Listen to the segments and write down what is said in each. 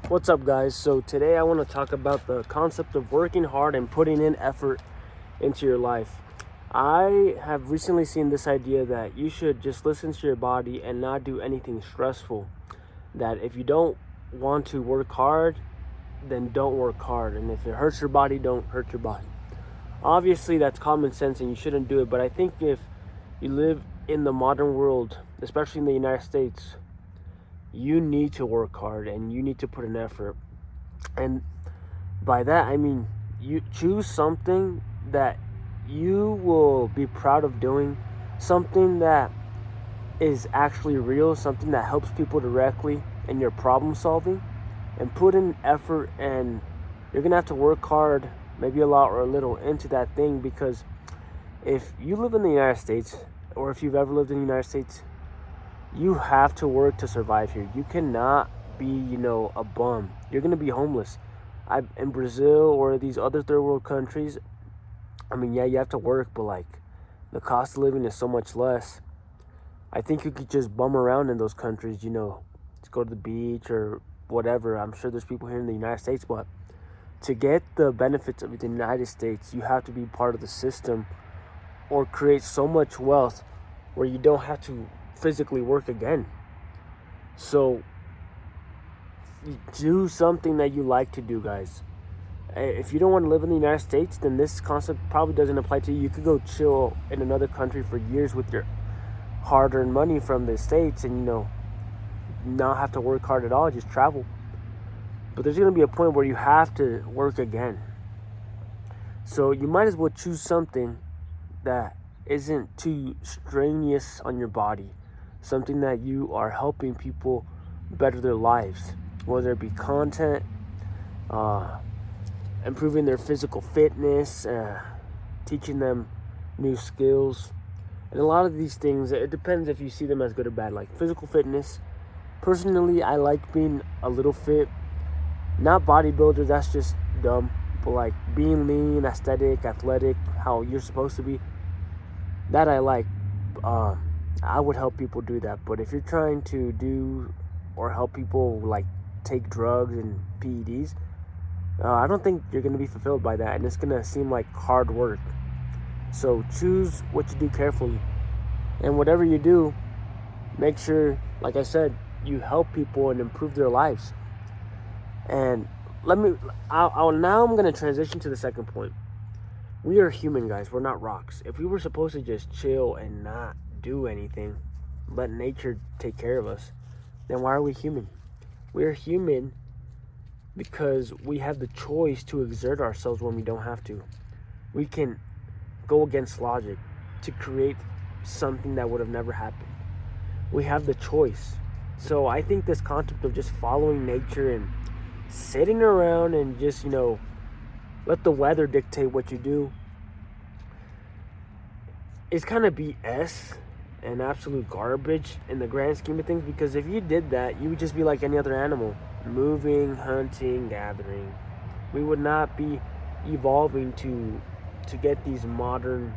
What's up, guys? So today I want to talk about the concept of working hard and putting in effort into your life. I have recently seen this idea that you should just listen to your body and not do anything stressful. That if you don't want to work hard, then don't work hard. And if it hurts your body, don't hurt your body. Obviously, that's common sense and you shouldn't do it. But I think if you live in the modern world, especially in the United States, you need to work hard and you need to put an effort. And by that, I mean you choose something that you will be proud of doing, something that is actually real, something that helps people directly in your problem solving, and put in effort. And you're gonna have to work hard, maybe a lot or a little, into that thing, because if you live in the United States, or if you've ever lived in the United States, you have to work to survive here. You cannot be, a bum. You're gonna be homeless. In Brazil or these other third world countries, I mean, yeah, you have to work, but like the cost of living is so much less. I think you could just bum around in those countries, just go to the beach or whatever. I'm sure there's people here in the United States, but to get the benefits of the United States, you have to be part of the system or create so much wealth where you don't have to physically work again. So do something that you like to do, guys. If you don't want to live in the United States, then this concept probably doesn't apply to you. You could go chill in another country for years with your hard-earned money from the States and, not have to work hard at all, just travel. But there's going to be a point where you have to work again. So you might as well choose something that isn't too strenuous on your body, something that you are helping people better their lives, whether it be content, improving their physical fitness, teaching them new skills. And a lot of these things, it depends if you see them as good or bad. Like physical fitness, personally, I like being a little fit. Not bodybuilder, that's just dumb. But like being lean, aesthetic, athletic, how you're supposed to be, that I like. I would help people do that. But if you're trying to do or help people like take drugs and PEDs, I don't think you're going to be fulfilled by that, and it's going to seem like hard work. So choose what you do carefully, and whatever you do, make sure, like I said, you help people and improve their lives. And now I'm going to transition to the second point. We are human, guys. We're not rocks. If we were supposed to just chill and not do anything, let nature take care of us, then why are we human? We're human because we have the choice to exert ourselves when we don't have to. We can go against logic to create something that would have never happened. We have the choice. So I think this concept of just following nature and sitting around and just, let the weather dictate what you do is kind of BS and absolute garbage in the grand scheme of things, because if you did that, you would just be like any other animal, moving, hunting, gathering. We would not be evolving to get these modern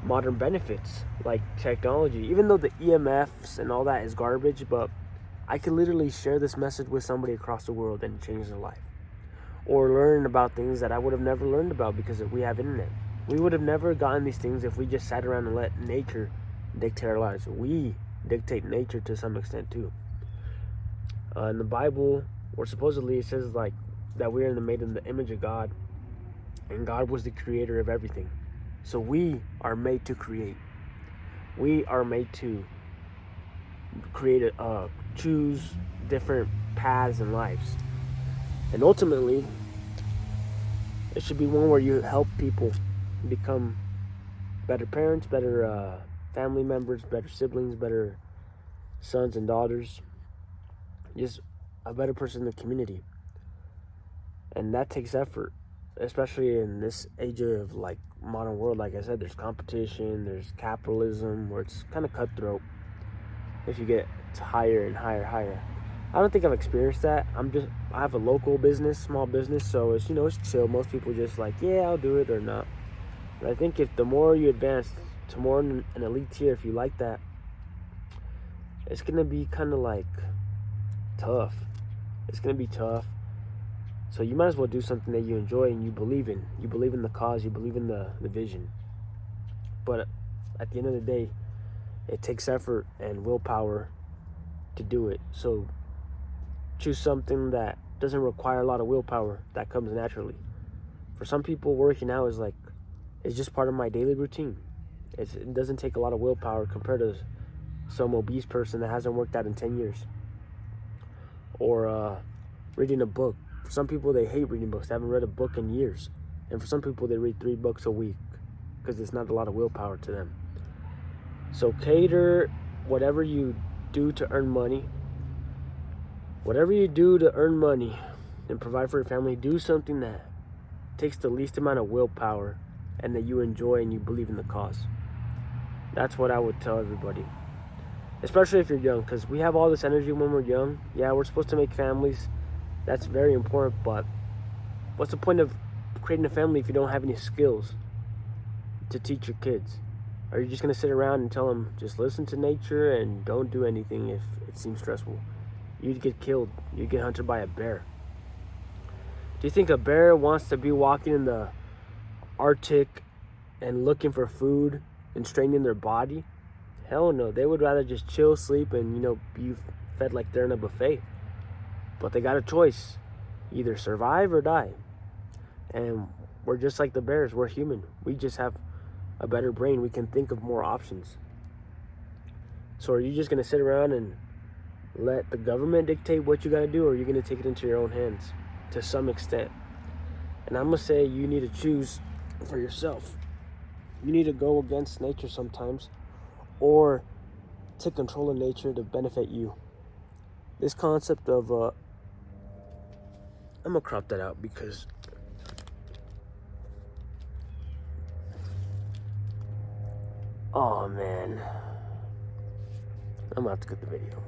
benefits like technology, even though the EMFs and all that is garbage. But I could literally share this message with somebody across the world and change their life, or learn about things that I would have never learned about because we have internet. We would have never gotten these things if we just sat around and let nature dictate our lives. We dictate nature to some extent too. In the Bible, or supposedly, it says like that we are made in the image of God, and God was the creator of everything. So we are made to create. We are made to create choose different paths in lives, and ultimately, it should be one where you help people become better parents, better family members, better siblings, better sons and daughters, just a better person in the community. And that takes effort, especially in this age of like modern world. Like I said, there's competition, there's capitalism, where it's kind of cutthroat if you get higher and higher. I don't think I've experienced that. I have a local business, small business, so it's it's chill. Most people just like, yeah, I'll do it or not. But I think if the more you advance to more an elite tier, if you like that, it's gonna be kind of like tough. It's going to be tough. So you might as well do something that you enjoy and you believe in. You believe in the cause, you believe in the vision. But at the end of the day, it takes effort and willpower to do it. So choose something that doesn't require a lot of willpower, that comes naturally. For some people, working out is it's just part of my daily routine. It doesn't take a lot of willpower compared to some obese person that hasn't worked out in 10 years. Or reading a book. For some people, they hate reading books. They haven't read a book in years. And for some people, they read 3 books a week because it's not a lot of willpower to them. So cater whatever you do to earn money. Whatever you do to earn money and provide for your family, do something that takes the least amount of willpower and that you enjoy and you believe in the cause. That's what I would tell everybody. Especially if you're young, because we have all this energy when we're young. Yeah, we're supposed to make families. That's very important, but what's the point of creating a family if you don't have any skills to teach your kids? Are you just going to sit around and tell them, just listen to nature and don't do anything if it seems stressful? You'd get killed. You'd get hunted by a bear. Do you think a bear wants to be walking in the Arctic and looking for food and straining their body? Hell no. They would rather just chill, sleep, and, be fed like they're in a buffet. But they got a choice. Either survive or die. And we're just like the bears. We're human. We just have a better brain. We can think of more options. So are you just going to sit around and let the government dictate what you got to do, or are you going to take it into your own hands to some extent? And I'm going to say you need to choose for yourself. You need to go against nature sometimes, or take control of nature to benefit you. This concept of I'm gonna crop that out because oh man, I'm gonna have to cut the video.